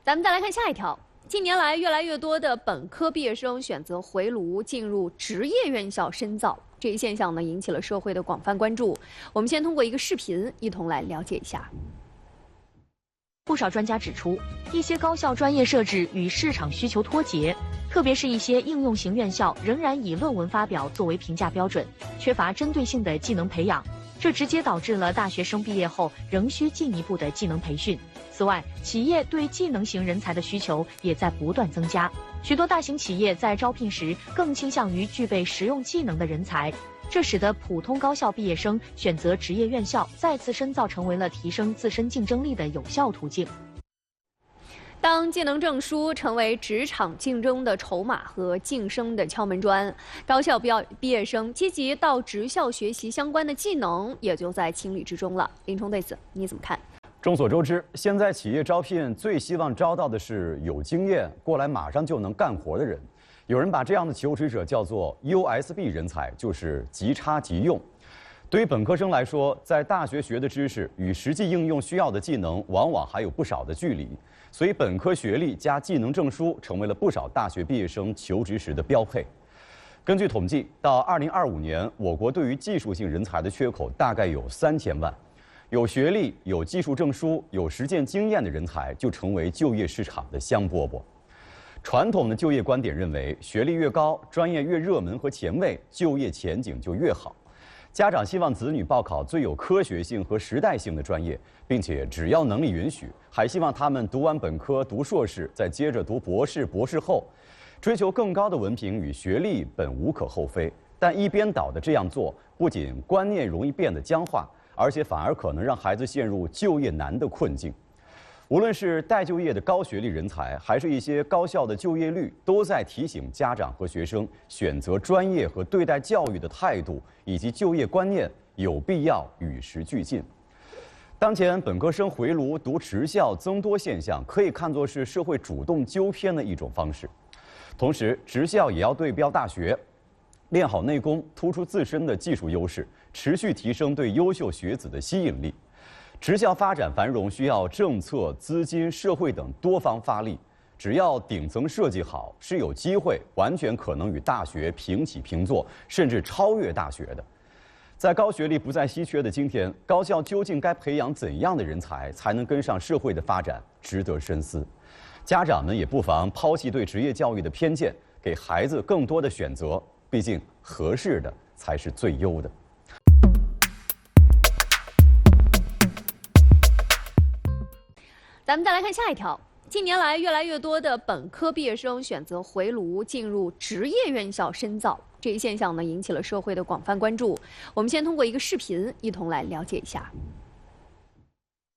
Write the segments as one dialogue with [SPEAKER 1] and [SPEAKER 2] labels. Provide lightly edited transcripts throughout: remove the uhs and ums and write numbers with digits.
[SPEAKER 1] 咱们再来看下一条。近年来，越来越多的本科毕业生选择回炉进入职业院校深造，这一现象呢引起了社会的广泛关注。我们先通过一个视频，一同来了解一下。
[SPEAKER 2] 不少专家指出，一些高校专业设置与市场需求脱节，特别是一些应用型院校仍然以论文发表作为评价标准，缺乏针对性的技能培养，这直接导致了大学生毕业后仍需进一步的技能培训。此外，企业对技能型人才的需求也在不断增加，许多大型企业在招聘时更倾向于具备实用技能的人才，这使得普通高校毕业生选择职业院校再次深造成为了提升自身竞争力的有效途径。
[SPEAKER 1] 当技能证书成为职场竞争的筹码和晋升的敲门砖，高校毕业生积极到职校学习相关的技能也就在情理之中了。林冲对此你怎么看？
[SPEAKER 3] 众所周知，现在企业招聘最希望招到的是有经验、过来马上就能干活的人。有人把这样的求职者叫做 USB 人才，就是即插即用。对于本科生来说，在大学学的知识与实际应用需要的技能，往往还有不少的距离，所以本科学历加技能证书成为了不少大学毕业生求职时的标配。根据统计，到2025年，我国对于技术性人才的缺口大概有3000万。有学历、有技术证书、有实践经验的人才就成为就业市场的香饽饽。传统的就业观点认为，学历越高，专业越热门和前卫，就业前景就越好。家长希望子女报考最有科学性和时代性的专业，并且只要能力允许，还希望他们读完本科、读硕士，再接着读博士、博士后。追求更高的文凭与学历本无可厚非，但一边倒的这样做，不仅观念容易变得僵化，而且反而可能让孩子陷入就业难的困境。无论是待就业的高学历人才，还是一些高校的就业率，都在提醒家长和学生选择专业和对待教育的态度以及就业观念有必要与时俱进。当前本科生回炉读职校增多现象，可以看作是社会主动纠偏的一种方式。同时，职校也要对标大学，练好内功，突出自身的技术优势，持续提升对优秀学子的吸引力。职校发展繁荣需要政策、资金、社会等多方发力，只要顶层设计好，是有机会完全可能与大学平起平坐，甚至超越大学的。在高学历不再稀缺的今天，高校究竟该培养怎样的人才，才能跟上社会的发展，值得深思。家长们也不妨抛弃对职业教育的偏见，给孩子更多的选择，毕竟合适的才是最优的。
[SPEAKER 1] 咱们再来看下一条。近年来，越来越多的本科毕业生选择回炉进入职业院校深造，这一现象呢引起了社会的广泛关注。我们先通过一个视频，一同来了解一下。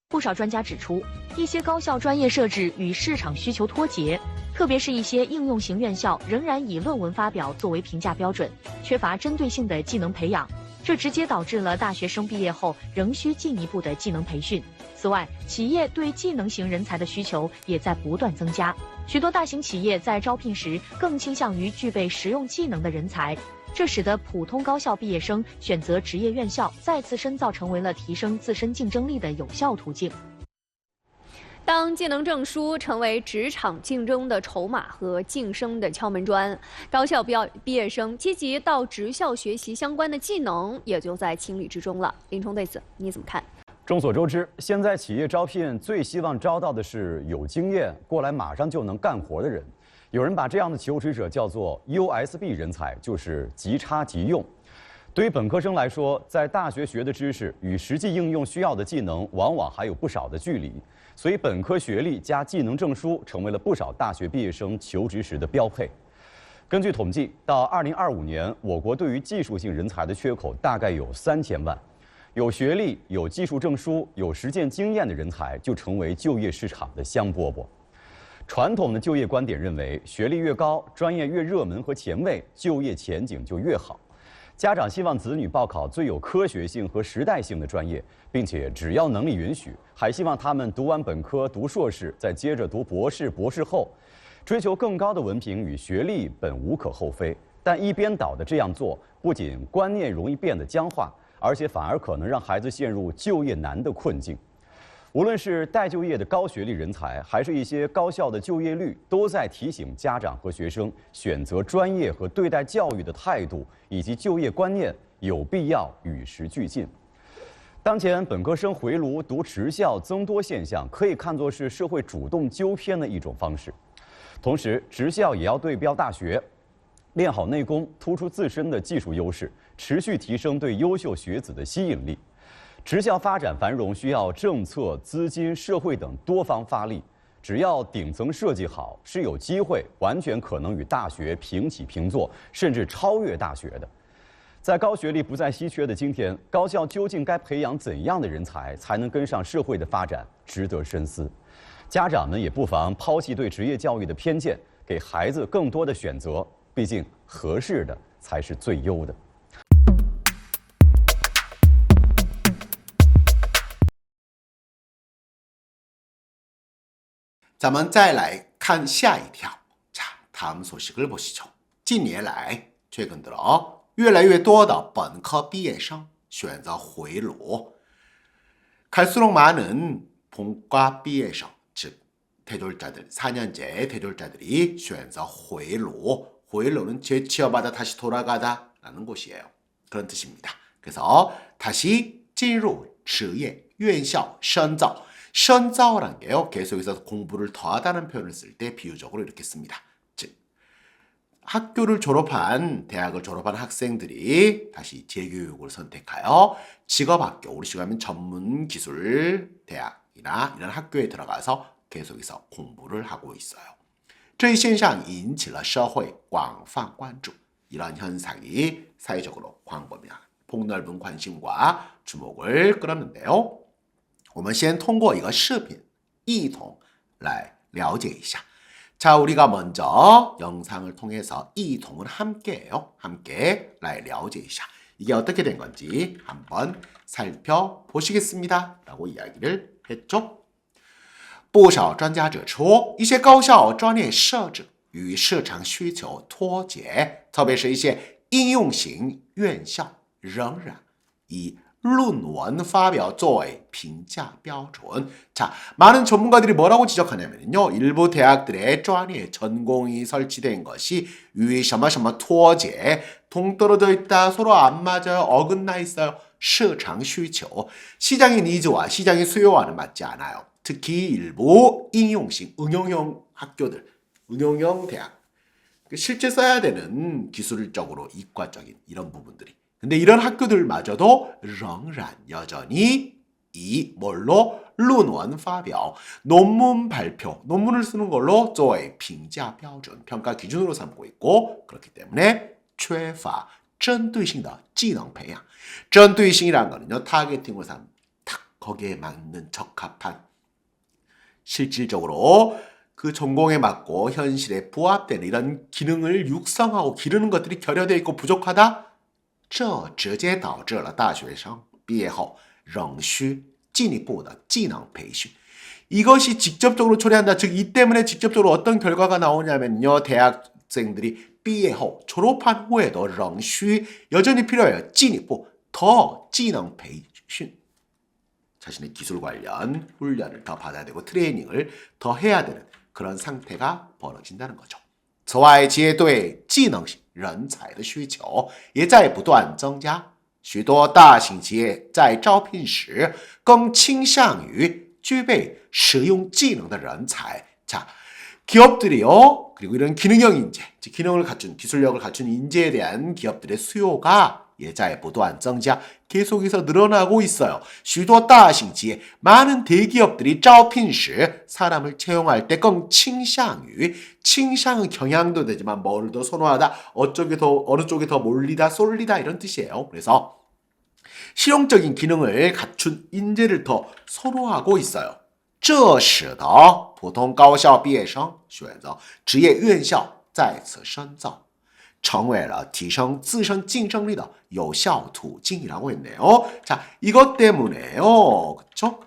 [SPEAKER 2] 不少专家指出，一些高校专业设置与市场需求脱节，特别是一些应用型院校仍然以论文发表作为评价标准，缺乏针对性的技能培养，这直接导致了大学生毕业后仍需进一步的技能培训。此外，企业对技能型人才的需求也在不断增加，许多大型企业在招聘时更倾向于具备实用技能的人才，这使得普通高校毕业生选择职业院校再次深造成为了提升自身竞争力的有效途径。
[SPEAKER 1] 当技能证书成为职场竞争的筹码和晋升的敲门砖，高校毕业生积极到职校学习相关的技能也就在情理之中了。林冲对此你怎么看？
[SPEAKER 3] 众所周知，现在企业招聘最希望招到的是有经验、过来马上就能干活的人。有人把这样的求职者叫做 USB 人才，就是即插即用。对于本科生来说，在大学学的知识与实际应用需要的技能，往往还有不少的距离，所以本科学历加技能证书成为了不少大学毕业生求职时的标配。根据统计，到2025年，我国对于技术性人才的缺口大概有3000万。有学历、有技术证书、有实践经验的人才就成为就业市场的香饽饽。传统的就业观点认为，学历越高，专业越热门和前卫，就业前景就越好。家长希望子女报考最有科学性和时代性的专业，并且只要能力允许，还希望他们读完本科、读硕士，再接着读博士、博士后。追求更高的文凭与学历本无可厚非，但一边倒的这样做，不仅观念容易变得僵化，而且反而可能让孩子陷入就业难的困境。无论是待就业的高学历人才，还是一些高校的就业率，都在提醒家长和学生选择专业和对待教育的态度以及就业观念有必要与时俱进。当前本科生回炉读职校增多现象，可以看作是社会主动纠偏的一种方式。同时，职校也要对标大学，练好内功，突出自身的技术优势，持续提升对优秀学子的吸引力。职校发展繁荣需要政策、资金、社会等多方发力。只要顶层设计好，是有机会完全可能与大学平起平坐，甚至超越大学的。在高学历不再稀缺的今天，高校究竟该培养怎样的人才，才能跟上社会的发展，值得深思。家长们也不妨抛弃对职业教育的偏见，给孩子更多的选择。毕竟，合适的才是最优的。
[SPEAKER 4] 咱们再来看下一条。자， 다음 소식을 보시죠。 近年来，최근 들어越来越多的本科毕业生选择回炉。갈수록 많은 본과 毕业生，즉 대졸자들, 4년제 대졸자들이 选择回炉。 回炉는 재취업하다 다시 돌아가다 라는 곳이에요. 그런 뜻입니다. 그래서 다시 进入职业院校深造.深造라는 게요, 계속해서 공부를 더하다는 표현을 쓸 때 비유적으로 이렇게 씁니다. 즉 학교를 졸업한, 대학을 졸업한 학생들이 다시 재교육을 선택하여 직업학교, 우리식으로 하면 전문기술대학이나 이런 학교에 들어가서 계속해서 공부를 하고 있어요. 这一现象引起了社会广泛关注. 이런 현상이 사회적으로 광범위한 폭넓은 관심과 주목을 끌었는데요. 我们先通过一个视频一同来了解一下. 자, 우리가 먼저 영상을 통해서 이동은 함께예요. 함께 来了解一下. 이게 어떻게 된 건지 한번 살펴보시겠습니다. 라고 이야기를 했죠. 不少专家指出，一些高校专业设置与市场需求脱节，特别是一些应用型院校仍然以论文发表作为评价标准. 자, 많은 전문가들이 뭐라고 지적하냐면요, 일부 대학들의专业 전공이 설치된 것이与什么什么脱节, 동떨어져 있다, 서로 안 맞아요, 어긋나 있어요. 市场需求, 시장의 니즈와 시장의 수요와는 맞지 않아요. 특히 일부應用型, 응용형 학교들, 응용형 대학, 실제 써야 되는 기술적으로 이과적인 이런 부분들이. 근데 이런 학교들마저도 仍然 여전히 이 뭘로? 论文发表, 논문 발표, 논문을 쓰는 걸로 作为评价标准, 평가 기준으로 삼고 있고, 그렇기 때문에 缺乏针对性的技能培养. 针对性이라는 거는요, 타겟팅으로 삼, 딱 거기에 맞는 적합한, 실질적으로 그 전공에 맞고 현실에 부합되는 이런 기능을 육성하고 기르는 것들이 결여되어 있고 부족하다? 这直接导致了大学生毕业后仍需进一步的技能培训. 이것이 직접적으로 초래한다. 즉, 이 때문에 직접적으로 어떤 결과가 나오냐면요, 대학생들이 毕业后 졸업한 후에도 仍需 여전히 필요해요. 进一步 더 技能培训. 자신의 기술 관련 훈련을 더 받아야 되고 트레이닝을 더 해야 되는 그런 상태가 벌어진다는 거죠. 此外，企业对技能型人才的需求也在不断增加。许多大型企业在招聘时更倾向于具备实用技能的人才. 자, 기업들이요, 그리고 이런 기능형 인재, 즉 기능을 갖춘, 기술력을 갖춘 인재에 대한 기업들의 수요가 也在不断增加, 계속해서 늘어나고 있어요. 许多大型企业, 많은 대기업들이 招聘时 사람을 채용할 때 更倾向于,倾向은 경향도 되지만 뭘 더 선호하다, 어느 쪽에 더 몰리다, 쏠리다 이런 뜻이에요. 그래서 실용적인 기능을 갖춘 인재를 더 선호하고 있어요. 这使得普通高校毕业生选择职业院校再次深造, 成为了提升自身竞争力的有效途径이라고 했네요. 자, 이것 때문에요. 그쵸?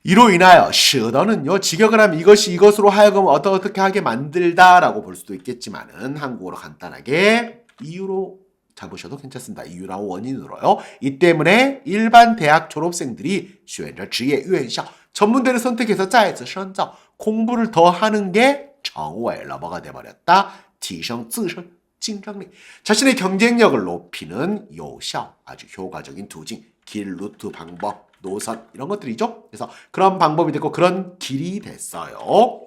[SPEAKER 4] 이로 인하여 使得는요, 직역을 하면 이것이 이것으로 하여금 어떻게 하게 만들다라고 볼 수도 있겠지만은 한국어로 간단하게 이유로 잡으셔도 괜찮습니다. 이유나 원인으로요. 이 때문에 일반 대학 졸업생들이 选择职业院校 전문대를 선택해서 再次深造 공부를 더 하는 게 成为了 뭐가 돼버렸다. 提升自身 竞争力 자신의 경쟁력을 높이는 有效 아주 효과적인途径 길, 루트, 방법, 노선 이런 것들이죠. 그래서 그런 방법이 됐고 그런 길이 됐어요.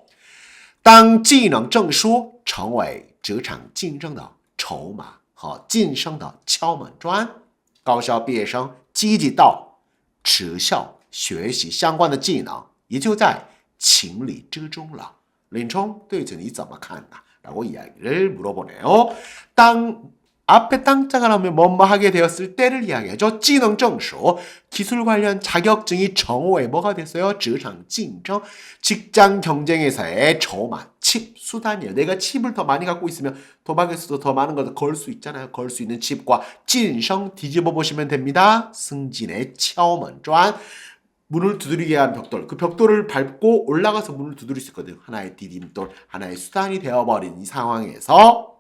[SPEAKER 4] 当技能证书成为职场竞争的筹码和晋升的敲门砖，高校毕业生积极到职校学习相关的技能，也就在情理之中了。林冲对此你怎么看呢？ 라고 이야기를 물어보네요. 앞에 땅자가 나오면 뭐뭐 하게 되었을 때를 이야기하죠. 技能证书 기술 관련 자격증이 정오에 뭐가 됐어요? 职场竞争 직장 경쟁에서의筹码 칩 수단이에요. 내가 칩을 더 많이 갖고 있으면 도박에서도 더 많은 걸 걸 수 있잖아요. 걸 수 있는 칩과 晋升 뒤집어 보시면 됩니다. 승진의 敲门砖 문을 두드리게 한 벽돌. 그 벽돌을 밟고 올라가서 문을 두드릴 수 있거든요. 하나의 디딤돌, 하나의 수단이 되어버린 이 상황에서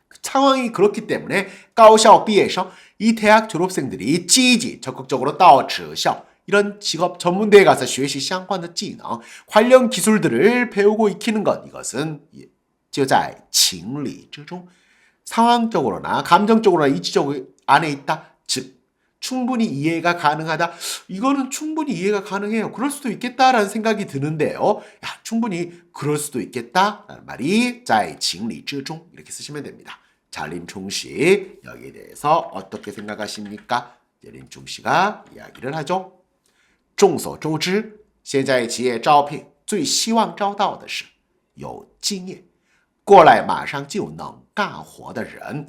[SPEAKER 4] 그 상황이 그렇기 때문에 高校毕业生 이 대학 졸업생들이 积极 적극적으로 到职校 이런 직업 전문대에 가서 学习相关的技能 관련 기술들을 배우고 익히는 것 이것은 就在情理之中 상황적으로나 감정적으로나 이치적 안에 있다. 즉 충분히 이해가 가능하다. 이거는 충분히 이해가 가능해요. 그럴 수도 있겠다라는 생각이 드는데요. 야, 충분히 그럴 수도 있겠다라는 말이 在情理之中 이렇게 쓰시면 됩니다. 자, 림총 씨 여기에 대해서 어떻게 생각하십니까? 림총 씨가 이야기를 하죠. 众所周知现在企业招聘最希望招到的是有经验过来马上就能干活的人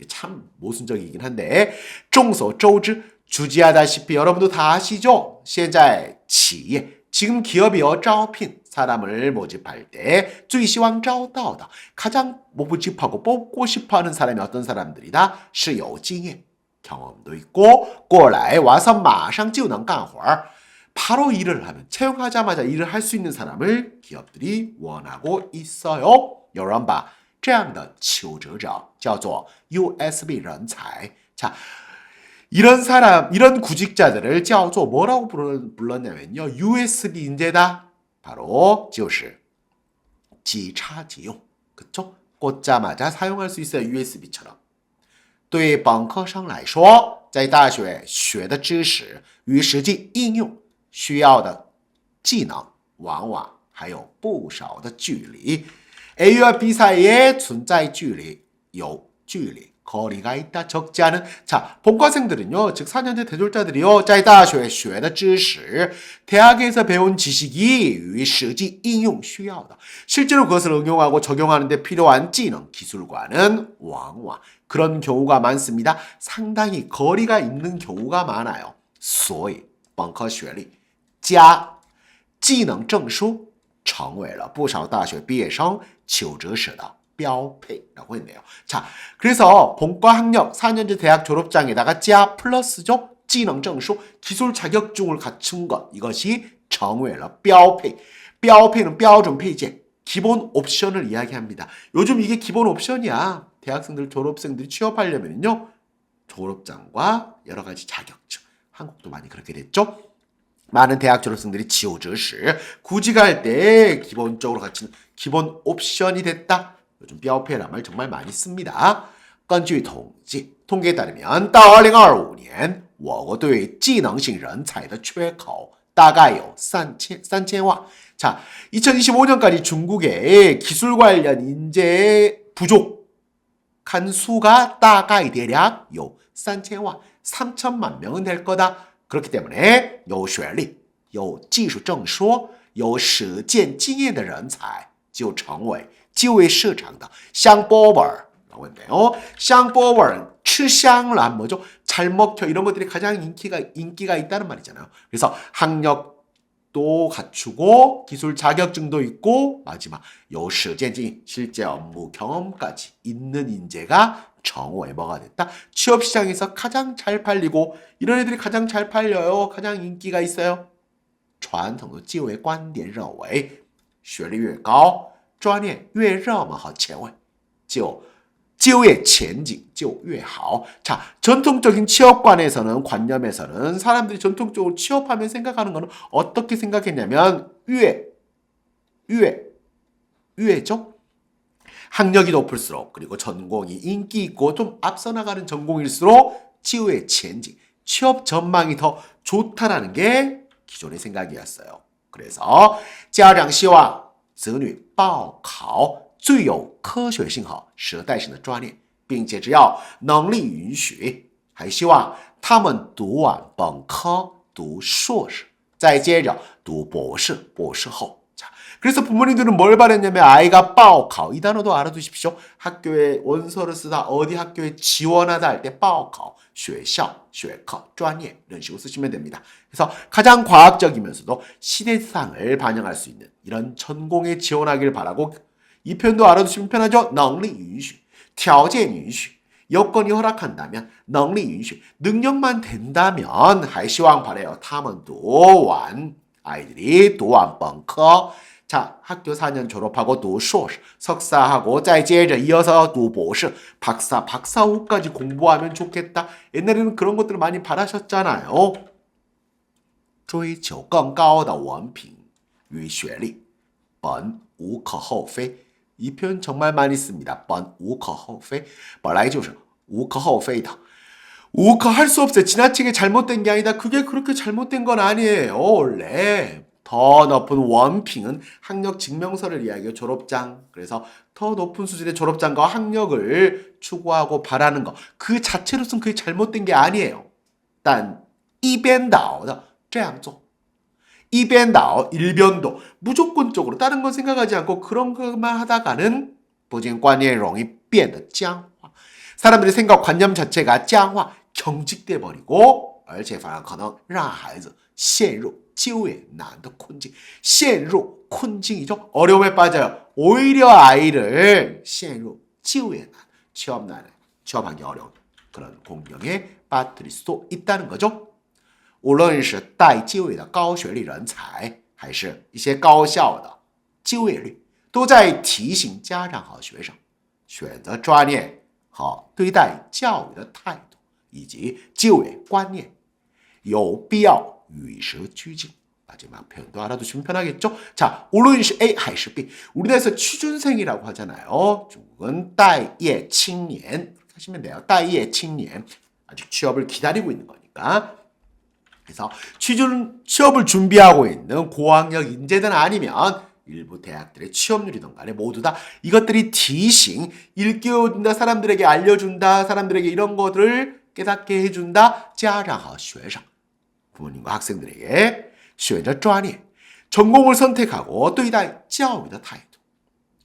[SPEAKER 4] 참 모순적이긴 한데 众所周知 주지하다시피 여러분도 다 아시죠? 现在企业 지금 기업이요 招聘 사람을 모집할 때 最希望招到的 가장 모집하고 뽑고 싶어하는 사람이 어떤 사람들이다? 是有经验 경험도 있고 过来 와서 马上就能干活 바로 일을 하면 채용하자마자 일을 할 수 있는 사람을 기업들이 원하고 있어요. 有人把这样的求职者叫做 USB 人才. 자, 이런 사람, 이런 구직자들을 叫做 뭐라고 불렀냐면요. USB 인재다. 바로 就是即插即用. 그쵸? 꽂자마자 사용할 수 있어요. USB처럼. 对本科生来说在大学学的知识与实际应用需要的技能往往还有不少的距离 A와 B 사이에 存在距离, 有距离, 거리가 있다, 적지 않은. 자, 본과생들은요, 즉 4년제 대졸자들이요, 在大学学的知识, 대학에서 배운 지식이 与实际应用需要的, 실제로 그것을 응용하고 적용하는 데 필요한 技能, 기술과는 往往 그런 경우가 많습니다. 상당히 거리가 있는 경우가 많아요. 所以本科学历加技能证书成为了不少大学毕业生求职时的标配라고 했네요. 자, 그래서 본과 학력 4년제 대학 졸업장에다가 加 플러스죠. 技能证书 기술 자격증을 갖춘 것 이것이 成为了标配.标配는 标准配件 기본 옵션을 이야기합니다. 요즘 이게 기본 옵션이야. 대학생들 졸업생들이 취업하려면요. 졸업장과 여러 가지 자격증. 한국도 많이 그렇게 됐죠. 많은 대학 졸업생들이 求职时 구직할 때 기본적으로 갖추는 기본 옵션이 됐다. 요즘 标配라는 말 정말 많이 씁니다. 根据统计 통계에 따르면 到2025年我国对技能型人才的缺口大概有 3000원. 자, 2025년까지 중국의 기술 관련 인재 부족한 수가 大概 대략 有 3000원. 3천만 명은 될 거다. 그렇기 때문에 有学历有技术证书有实践经验的人才就成为就业市场的香饽饽라고 했네요. 香饽饽 吃香란 뭐죠? 잘 먹혀 이런 것들이 가장 인기가 있다는 말이잖아요. 그래서 학력도 갖추고 기술 자격증도 있고 마지막 有实践经验 실제 업무 경험까지 있는 인재가 정오에 뭐가 됐다? 취업시장에서 가장 잘 팔리고 이런 애들이 가장 잘 팔려요. 가장 인기가 있어요. 传统的就业观点认为学历越高专业越热门和前卫就就业前景就越好. 자, 전통적인 취업관에서는 관념에서는 사람들이 전통적으로 취업하면 생각하는 거는 어떻게 생각했냐면 유예죠. 학력이 높을수록 그리고 전공이 인기 있고 좀 앞서 나가는 전공일수록 지우의前景 취업 전망이 더 좋다라는 게 기존의 생각이었어요. 그래서 家长希望子女报考最有科学性和时代性的专业，并且只要能力允许，还希望他们读完本科、读硕士，再接着读博士、博士后。 그래서 부모님들은 뭘 바랬냐면 아이가 报考 이 단어도 알아두십시오. 학교에 원서를 쓰다 어디 학교에 지원하다 할 때 报考 学校, 学科, 专业 이런 식으로 쓰시면 됩니다. 그래서 가장 과학적이면서도 시대상을 반영할 수 있는 이런 전공에 지원하길 바라고 이 표현도 알아두시면 편하죠. 能力允许, 条件允许, 여건이 허락한다면 能力允许, 능력만 된다면 还希望 바래요. 他们读完 아이들이 读完本科 자, 학교 4년 졸업하고 读硕士 석사하고 再接着 이어서 读博士 박사후까지 공부하면 좋겠다. 옛날에는 그런 것들을 많이 바라셨잖아요. 追求更高的文凭与学历本无可厚非 이 표현 정말 많이 씁니다. 本无可厚非本来就是无可厚非的 우커 할 수 없어요. 지나치게 잘못된 게 아니다. 그게 그렇게 잘못된 건 아니에요. 원래 더 높은 원핑은 학력 증명서를 이야기해요. 졸업장. 그래서 더 높은 수준의 졸업장과 학력을 추구하고 바라는 거. 그 자체로서는 그게 잘못된 게 아니에요. 단 이변다오다. 这样做. 이변다오, 일변도. 무조건적으로 다른 건 생각하지 않고 그런 것만 하다가는 不仅观念容易变得僵化. 사람들의 생각 관념 자체가 僵化, 경직돼 버리고 而且反而可能让孩子陷入就业难的困境. 陷入 困境이죠. 어려움에 빠져요. 오히려 아이를 陷入就业难, 취업하기 어려운 그런 공경에 빠뜨릴 수도 있다는 거죠. 无论是待就业的高学历人才还是一些高校的就业率都在提醒家长和学生选择专业和对待教育的态度以及就业观念有必要与时俱进. 마지막 표현도 알아두시면 편하겠죠? 자, 无论是 A 还是 B. 우리나라에서 취준생이라고 하잖아요. 중국은 待业青年 하시면 돼요. 待业青年 아직 취업을 기다리고 있는 거니까. 그래서 취업을 준비하고 있는 고학력 인재든 아니면 일부 대학들의 취업률이든 간에 모두 다 이것들이 티싱, 일깨워준다, 사람들에게 알려준다, 사람들에게 이런 것들을 깨닫게 해준다. 家长和学生 부모님과 학생들에게 选择专业 전공을 선택하고 对待教育的态度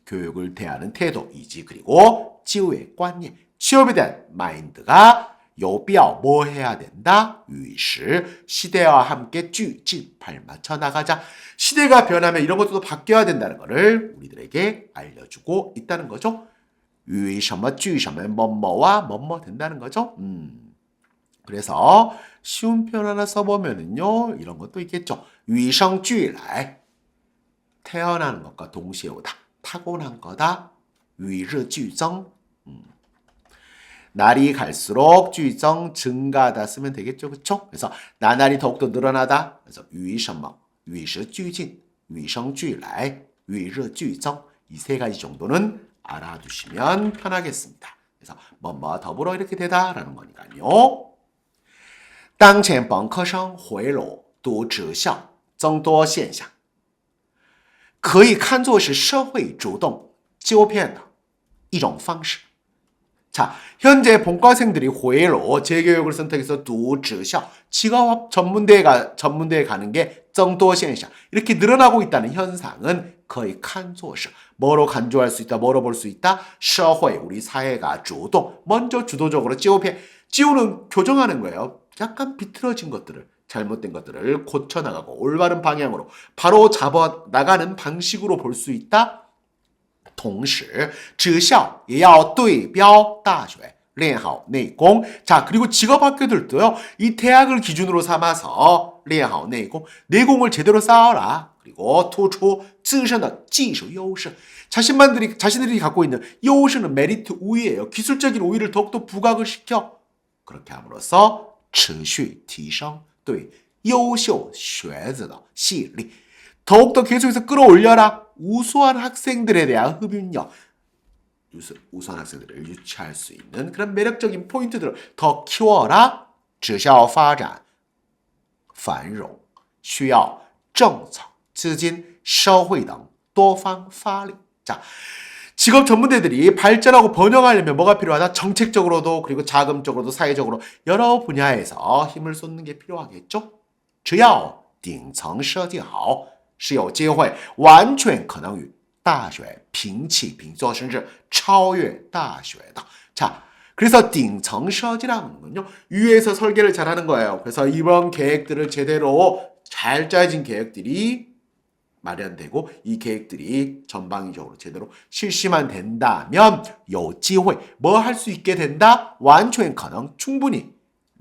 [SPEAKER 4] 교육을 대하는 태도, 이지 그리고 就业观念 취업에 대한 마인드가 有必要 뭐 해야 된다? 与时 시대와 함께 俱进 발맞춰 나가자. 시대가 변하면 이런 것도 바뀌어야 된다는 것을 우리들에게 알려주고 있다는 거죠. 与什么俱什么 뭐뭐와 뭐뭐 된다는 거죠. 그래서 쉬운 표현 하나 써보면은요 이런 것도 있겠죠. 与生俱来 태어나는 것과 동시에 오다. 타고난 거다. 与日俱增 날이 갈수록 俱增 증가하다 쓰면 되겠죠. 그렇죠? 그래서 나날이 더욱더 늘어나다. 그래서 与什么与时俱进 与生俱来 与日俱增 이 세 가지 정도는 알아두시면 편하겠습니다. 그래서 뭐뭐 더불어 이렇게 되다라는 거니까요. 当前本科生回炉读职校增多现象可以看作是社会主动纠偏的一种方式. 자, 현재 본과생들이 回炉 재교육을 선택해서 读职校 직업 전문대에 가는 게 增多现象 이렇게 늘어나고 있다는 현상은 可以看作是 뭐로 간주할 수 있다, 뭐로 볼 수 있다? 社会 우리 사회가 주동 먼저 주도적으로 纠偏 지우는 교정하는 거예요. 약간 비틀어진 것들을 잘못된 것들을 고쳐나가고 올바른 방향으로 바로 잡아나가는 방식으로 볼 수 있다. 同时职校也要对标大学练好内功. 자, 그리고 직업학교들도요. 이 대학을 기준으로 삼아서 练好内功, 내공을 제대로 쌓아라. 그리고 突出自身的技术优势. 자신들이 갖고 있는优势는 메리트 우위예요. 기술적인 우위를 더욱더 부각을 시켜. 그렇게 함으로써 持续提升对优秀学子的吸引力. 더욱더 계속해서 끌어올려라. 우수한 학생들에 대한 흡입력. 우수한 학생들을 유치할 수 있는 그런 매력적인 포인트들을 더 키워라. 只效发展繁荣需要政策资金社会等多方发力. 자, 직업 전문대들이 발전하고 번영하려면 뭐가 필요하다? 정책적으로도 그리고 자금적으로도 사회적으로 여러 분야에서 힘을 쏟는 게 필요하겠죠? 只要顶层设计好是有机会完全可能与大学平起平坐甚至超越大学的. 자, 그래서 顶层设计라는 건요, 위에서 설계를 잘하는 거예요. 그래서 이번 계획들을 제대로 잘 짜진 계획들이 마련되고 이 계획들이 전방위적으로 제대로 실시만 된다면 有机会 뭐 할 수 있게 된다? 完全可能 충분히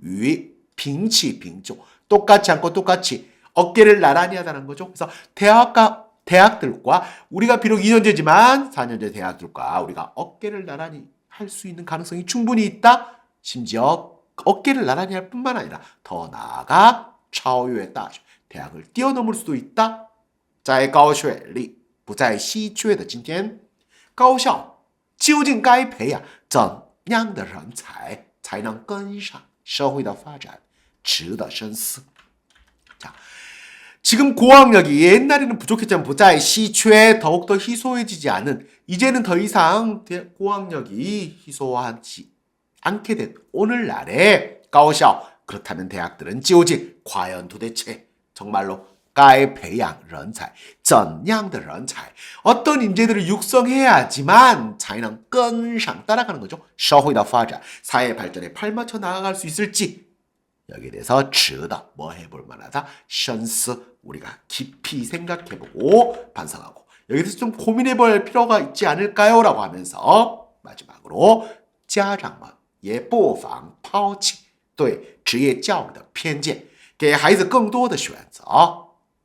[SPEAKER 4] 与平起平坐 똑같이 않고 똑같이 어깨를 나란히 하다는 거죠. 그래서 대학들과 우리가 비록 2년제지만 4년제 대학들과 우리가 어깨를 나란히 할 수 있는 가능성이 충분히 있다. 심지어 어깨를 나란히 할 뿐만 아니라 더 나아가 超越大学 대학을 뛰어넘을 수도 있다. 在高学历不再稀缺的今天，高校究竟该培养怎样的人才才能跟上社会的发展，值得深思. 자, 지금 고학력이 옛날에는 부족했지만 不再稀缺 더욱더 희소해지지 않은, 이제는 더 이상 고학력이 희소하지 않게 된 오늘날에 高校 그렇다면 대학들은 究竟 과연 도대체 정말로 该培养人才怎样的人才 어떤 인재들을 육성해야지만才能跟上 따라가는 거죠. 社会的发展 사회 발전에 발맞춰 나아갈 수 있을지 여기에 대해서 值得 뭐 해볼 만하다. 深思 우리가 깊이 생각해보고 반성하고 여기서 좀 고민해볼 필요가 있지 않을까요? 라고 하면서 마지막으로 家长们也不妨抛弃对职业教育的偏见给孩子更多的选择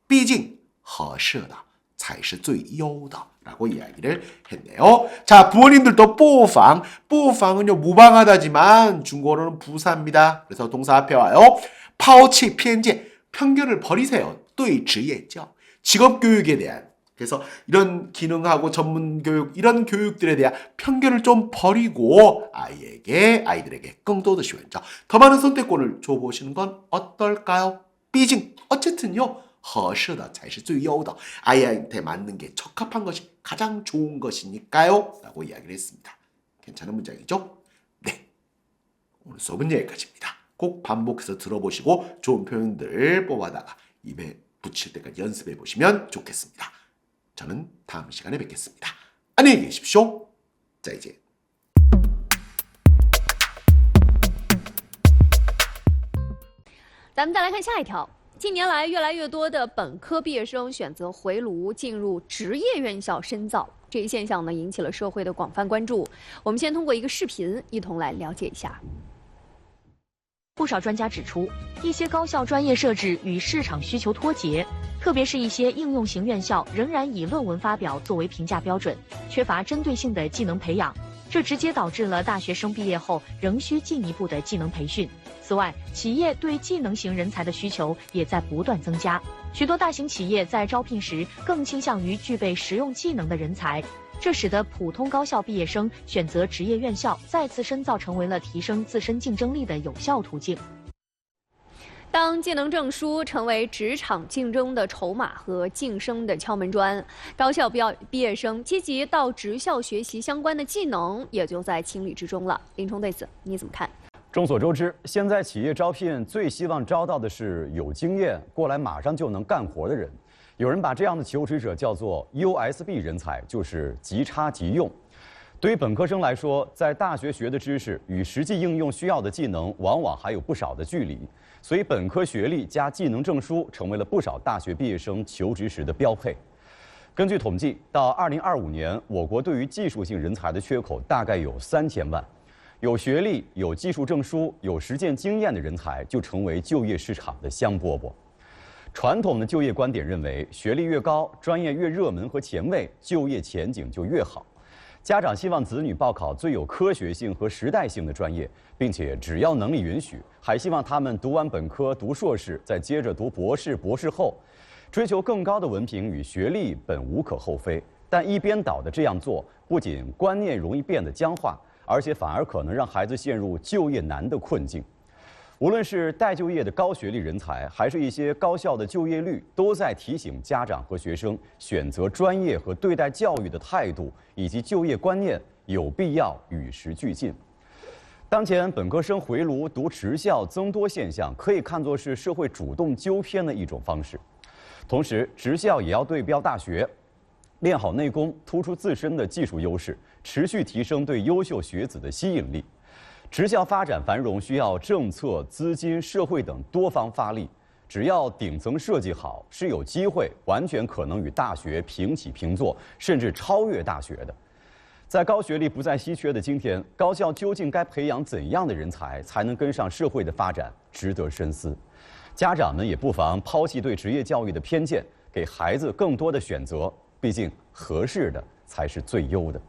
[SPEAKER 4] 毕竟合适的才是最优的 라고 이야기를 했네요. 자, 부모님들도 不妨 不妨은요 무방하다지만 중국어로는 부사입니다. 그래서 동사 앞에 와요. 抛弃偏见 편견을 버리세요. 对职业教 직업교육에 대한 그래서 이런 기능하고 전문교육 이런 교육들에 대한 편견을 좀 버리고 아이들에게 更多的选择 더 많은 선택권을 줘보시는 건 어떨까요? 毕竟 어쨌든요 合适的才是最优的 아이한테 맞는 게 적합한 것이 가장 좋은 것이니까요 라고 이야기를 했습니다. 괜찮은 문장이죠? 네, 오늘 수업은 여기까지입니다. 꼭 반복해서 들어보시고 좋은 표현들 뽑아다가 입에 붙일 때까지 연습해 보시면 좋겠습니다. 저는 다음 시간에 뵙겠습니다. 안녕히 계십시오. 再见.
[SPEAKER 1] 咱们再来看下一条。近年来，越来越多的本科毕业生选择回炉进入职业院校深造，这一现象呢，引起了社会的广泛关注。我们先通过一个视频，一同来了解一下。
[SPEAKER 2] 不少专家指出，一些高校专业设置与市场需求脱节，特别是一些应用型院校仍然以论文发表作为评价标准，缺乏针对性的技能培养，这直接导致了大学生毕业后仍需进一步的技能培训。此外，企业对技能型人才的需求也在不断增加，许多大型企业在招聘时更倾向于具备实用技能的人才，这使得普通高校毕业生选择职业院校再次深造成为了提升自身竞争力的有效途径。
[SPEAKER 1] 当技能证书成为职场竞争的筹码和晋升的敲门砖，高校毕业生积极到职校学习相关的技能也就在情理之中了。林冲对此你怎么看？
[SPEAKER 3] 众所周知，现在企业招聘最希望招到的是有经验、过来马上就能干活的人。有人把这样的求职者叫做 USB 人才，就是即插即用。对于本科生来说，在大学学的知识与实际应用需要的技能，往往还有不少的距离。所以，本科学历加技能证书成为了不少大学毕业生求职时的标配。根据统计，到2025年，我国对于技术性人才的缺口大概有3000万。有学历、有技术证书、有实践经验的人才就成为就业市场的香饽饽。传统的就业观点认为，学历越高，专业越热门和前卫，就业前景就越好。家长希望子女报考最有科学性和时代性的专业，并且只要能力允许，还希望他们读完本科、读硕士，再接着读博士、博士后。追求更高的文凭与学历本无可厚非，但一边倒的这样做，不仅观念容易变得僵化，而且反而可能让孩子陷入就业难的困境。无论是待就业的高学历人才，还是一些高校的就业率，都在提醒家长和学生，选择专业和对待教育的态度以及就业观念有必要与时俱进。当前本科生回炉读职校增多现象，可以看作是社会主动纠偏的一种方式。同时，职校也要对标大学，练好内功，突出自身的技术优势，持续提升对优秀学子的吸引力。职校发展繁荣需要政策、资金、社会等多方发力。只要顶层设计好，是有机会完全可能与大学平起平坐，甚至超越大学的。在高学历不再稀缺的今天，高校究竟该培养怎样的人才，才能跟上社会的发展，值得深思。家长们也不妨抛弃对职业教育的偏见，给孩子更多的选择。毕竟，合适的才是最优的。